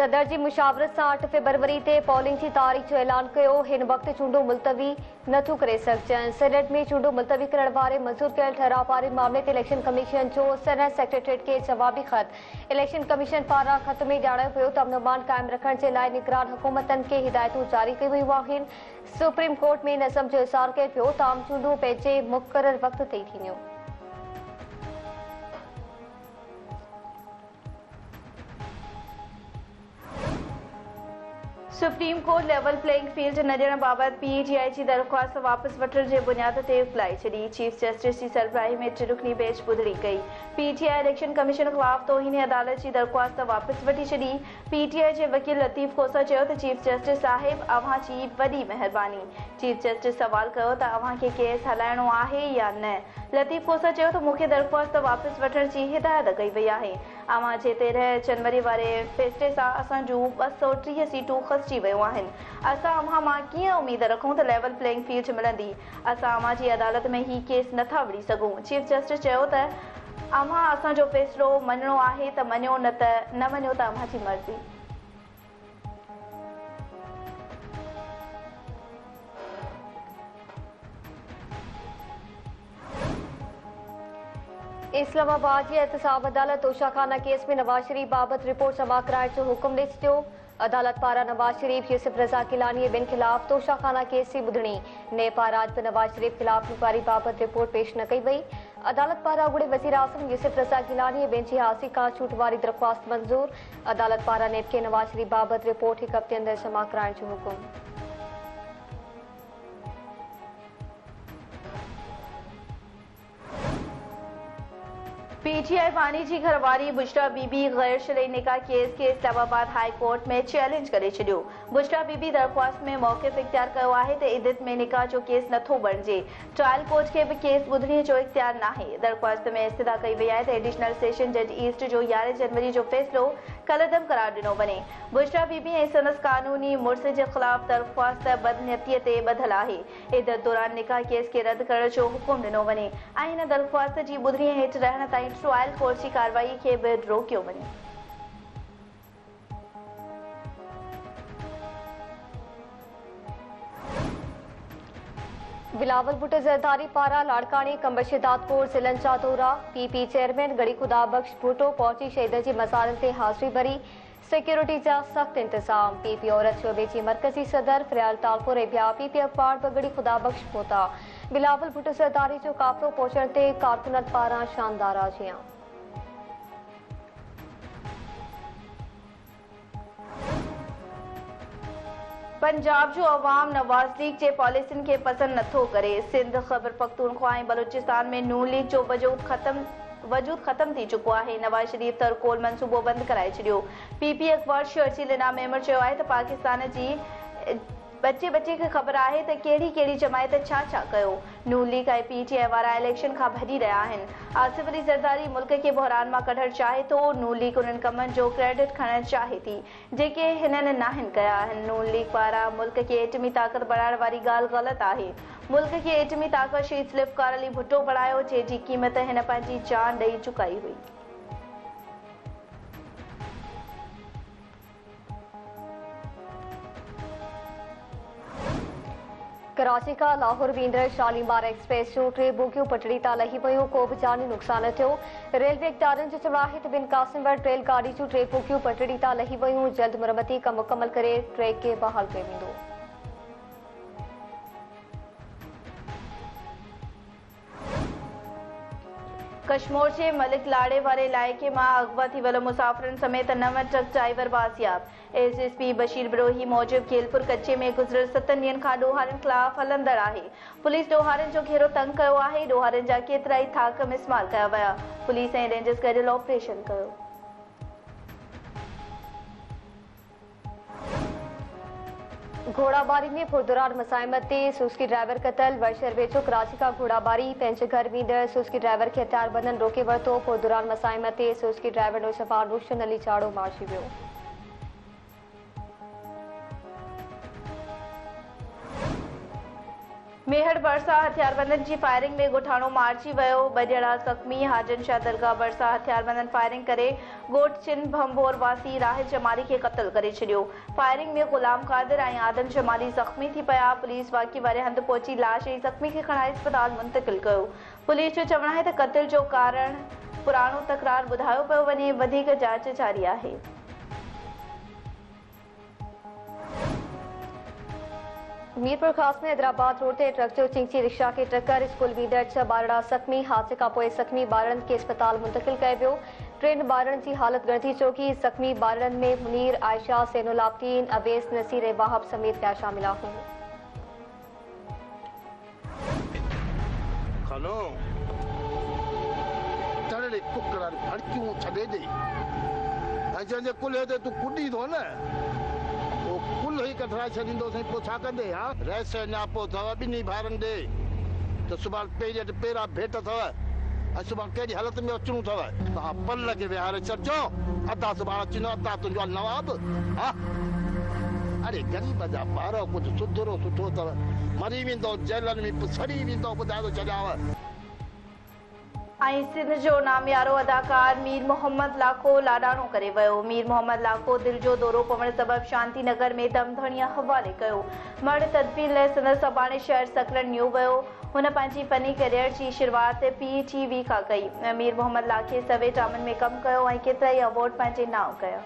सदर जी मुशावरत से 8 फरवरी ते पोलिंग की तारीख़ जो ऐलान किया। इन वक्त चूंडू मुलतवी नथू करे सघजनि। सेनेट में चूंडू मुलतवी करण वारे मंजूर कयल ठहराव वारे मामले ते इलेक्शन कमीशन जो सेनेट सेक्रेटरीट के जवाबी खत इलेक्शन कमीशन पारां खत में ॼाणायो पियो त अमन कायम रखण जे लाइ निगरान हुकूमतन के हिदायतूं जारी कई वयूं आहिनि। सुप्रीम कोर्ट में नज़म जो इज़हार कयो पियो त आम चूंडूं पंहिंजे मुक़रर वक्त ते थींदियूं। Supreme court level playing field न ॾियण बाबति पीटीआई जी दरख़्वास्त वापसि वठण जे बुनियाद ते फुलाई छॾी। चीफ जस्टिस जी सरबराही में 3 रुकनी बेंच ॿुधणी कई। पीटीआई इलेक्शन कमीशन ख़िलाफ़ तौहीन अदालत जी दरख़्वास्त वापसि वठी छॾी। पीटीआई जे वकील लतीफ़ खोसा चयो त चीफ जस्टिस साहिब अव्हां जी वॾी महिरबानी। चीफ जस्टिस सवाल कयो त अव्हां खे केस हलाइणो आहे या न। लतीफ़ खोसा चयो त मूंखे दरख़्वास्त वापसि वठण जी हिदायत कई वई आहे। अव्हां जे 13 जनवरी वारे फ़ैसिले सां असां जूं 230 सीटूं खसिजी वियूं आहिनि। असां अव्हां मां कीअं उमेद रखूं त लेवल प्लेइंग फील्ड मिलंदी। असां अव्हां जी अदालत में ही केस नथा विड़ी सघूं। चीफ जस्टिस चयो त अव्हां असांजो फ़ैसिलो मञणो आहे त मञियो, न त न मञियो त अव्हां जी मर्ज़ी। इस्लामाबाद जी एहतसाब अदालत तोशाखाना केस में नवाज शरीफ बाबति रिपोर्ट जमा कराइण जो हुकुम ॾेई छॾियो। अदालत पारां नवाज शरीफ, यूसुफ रज़ा गिलानी ॿिनि ख़िलाफ़ तोशाखाना केस जी ॿुधणी। नेपा राज नवाज शरीफ ख़िलाफ़ इंक्वायरी बाबति रिपोर्ट पेश न कई वई। अदालत पारां अॻूणे वज़ीर आज़म यूसुफ रज़ा गिलानी ॿिनि जी हासिल खां छूट वारी दरख़्वास्त मंज़ूर। अदालत पारां नेब खे नवाज शरीफ बाबति रिपोर्ट 1 हफ़्ते अंदरि जमा कराइण जो हुकुम। पीटीआई वानी जी घरवारी बुशरा बीबी गैर शरई निकाह केस के इस्लामाबाद हाई कोर्ट में चैलेंज करे छॾियो। बुशरा बीबी दरख़्वास्त में मौक़िफ़ इख्तियार कयो आहे त इद्दत में निकाह जो केस नथो बणिजे। ट्रायल कोर्ट खे बि केस ॿुधणीअ जो इख्तियार नाहे। दरख़्वास्त में इस्तदा कई वई आहे त एडिशनल सेशन जज ईस्ट जो 11 जनवरी जो फ़ैसिलो कलअदम करार ॾिनो वञे। बुशरा बीबी ऐं संदसि क़ानूनी मुड़िस जे ख़िलाफ़ दरख़्वास्त बदनियतीअ ते ॿधल आहे। इद्दत दौरान निकाह केस खे रद्द करण जो हुकुम ॾिनो वञे ऐं हिन दरख़्वास्त जी ॿुधणीअ हेठि रहण ताईं ट्रायल कोर्ट जी कार्रवाई खे बि रोकियो वञे। बिलावल भुट्टो ज़रदारी पारां लाड़कानी कंबशिदात कोट ज़िलनि जा दौरा। पीपी चेयरमैन गड़ी खुदाबख्श भुट्टो पहुची शहीदनि जी मज़ारनि ते हाज़िरी भरी। सिक्योरिटी जा सख़्त इंतज़ाम। पीपी औरत शोबे जी मरकज़ी सदर फ़रियाल तालपुर ऐं ॿिया पीपी अखबार बि गड़ी खुदाबख्श पहुता। बिलावल भुट्टो ज़रदारी जो काफ़िलो पहुचण ते कारकुननि पारां शानदार आजियां। पंजाब जो अवाम नवाज लीग जे पॉलिसियुनि खे पसंदि नथो करे। सिंध, ख़ैबर पख्तूनख्वा ऐं बलूचिस्तान में नून लीग जो वजूद ख़त्म थी चुको आहे। नवाज शरीफ तरकोल मंसूबो बंदि कराए छॾियो। पीपी अखबार शर्ची लिना मेमर चयो आहे त पाकिस्तान जी बच्चे खे ख़बर आहे त कहिड़ी जमायत छा कयो। नून लीग ऐं पीटीआई वारा इलेक्शन खां भॼी रहिया आहिनि। आसिफ अली ज़रदारी मुल्क खे बहरान मां कढणु चाहे थो। नून लीग उन्हनि कमनि जो क्रेडिट खणणु चाहे थी जेके हिननि नाहिनि कया आहिनि। नून लीग पारां मुल्क खे एटमी ताक़त बणाइण वारी ॻाल्हि ग़लति आहे। मुल्क खे एटमी ताक़त शहीद ज़ुल्फ़िकार अली भुट्टो बणायो, जंहिंजी क़ीमत हिन पंहिंजी जान ॾेई चुकाई हुई। कराची खां लाहौर वेंदड़ शालीमार एक्सप्रेस जो 3 बोगियूं पटड़ी तां लही वियूं। को बि जानी नुक़सान न थियो। रेलवे इक़्तिदारनि जो चवणु आहे त बिन कासिम वटि रेलगाॾी जूं 3 बोगियूं पटड़ी तां लही वियूं। जल्द मुरमती कम मुकमल करे ट्रैक खे बहाल कयो वेंदो। कश्मीर जे मलिक लाड़े वारे इलाइक़े मां अगवा थी वियल मुसाफ़िरनि समेत 9 ट्रक ड्राइवर बाज़ियाब। एसएसपी बशीर बिरोही मूजिब खेलपुर कच्चे में गुज़िरियल 7 ॾींहनि खां ॾोहारनि ख़िलाफ़ हलंदड़ आहे। पुलिस ॾोहारनि जो घेरो तंग कयो आहे। ॾोहारनि जा केतिराई थाक मिसमार कया विया। पुलिस ऐं रेंजर्स गॾियल ऑपरेशन कयो। घोड़ाबारी में पुरदौरान मसाइमत ते सुस्की ड्राइवर क़तल। वर्शर वेझो कराची खां घोड़ाबारी पंहिंजे घर वेंदड़ सुस्की ड्राइवर खे हथियार बंदन रोके वरितो। पुरदौरान मसाइमत ते सुस्की ड्राइवर नौजवान रोशन अली चाड़ो मारिजी वियो। मेहर भरिसां हथियारबंदनि जी फायरिंग में ॻोठाणो मारिजी वियो। ॿ ॼणा ज़ख़्मी। हाजन शाह दरगाह भरिसां हथियारबंदनि फायरिंग करे ॻोठ चिन भंबोर वासी राहिल जमाली खे क़त्ल करे छॾियो। फायरिंग में ग़ुलाम क़ादिर ऐं आदम जमाली ज़ख़्मी थी पिया। पुलिस वाक़ई वारे हंधि पहुची लाश ऐं ज़ख़्मी खे खणाए अस्पताल मुंतक़िल कयो। पुलिस जो चवणु आहे त क़त्ल जो कारण पुराणो तकरार ॿुधायो पियो वञे। वधीक जांच जारी आहे। मीरपुर खास में हैदराबाद रोड ते ट्रक जो चिंची रिक्शा खे टक्कर। स्कूल वेंदड़ 6 ॿारड़ा ज़ख़्मी। हादसे खां पोइ ज़ख़्मी ॿारनि खे अस्पताल मुंतक़िल कयो वियो। 3 ॿारनि जी हालत गणती चौकी। ज़ख़्मी ॿारनि में मुनीर, आयशा, सैनुल आबदीन, अवेस, नसीर ऐं वाहब समेत ॿिया शामिल आहिनि। खलो तड़े कुकड़ा फड़कियूं छॾे ॾे ऐं जंहिंजे कुल्हे ते तूं कुॾी थो न उहो कुल ई कठराए छॾींदोसीं। पोइ छा कंदे? हा रहस्य न्यापो अथव ॿिन्ही भाइरनि ॾे त सुभाणे पेर पेरा भेट अथव ऐं सुभाणे कहिड़ी हालत में अचणो अथव। तव्हां पल खे विहारे छॾिजो। अदा सुभाणे अचींदो। अदा तुंहिंजो नवाब। हा अरे ग़रीब जा ॿार कुझु सुधरो सुठो अथव। मरी वेंदो जेलनि में सड़ी वेंदो। ॿुधाए थो छॾियांव। सिंध जो नामियारो अदाकार मीर मोहम्मद लाखो लाडाणो करे वियो। मीर मोहम्मद लाखो दिल जो दौरो पवण सबब शांति नगर में दमधणीअ हवाले कयो। मड़ तदबीर लाइ संदसि सबाणे शहर सकरन नियो वियो। हुन पंहिंजी फनी करियर जी शुरूआत PTV खां कई। मीर मोहम्मद लाखे सवे ड्रामनि में कमु कयो ऐं केतिरा ई अवॉर्ड पंहिंजे नाम कया।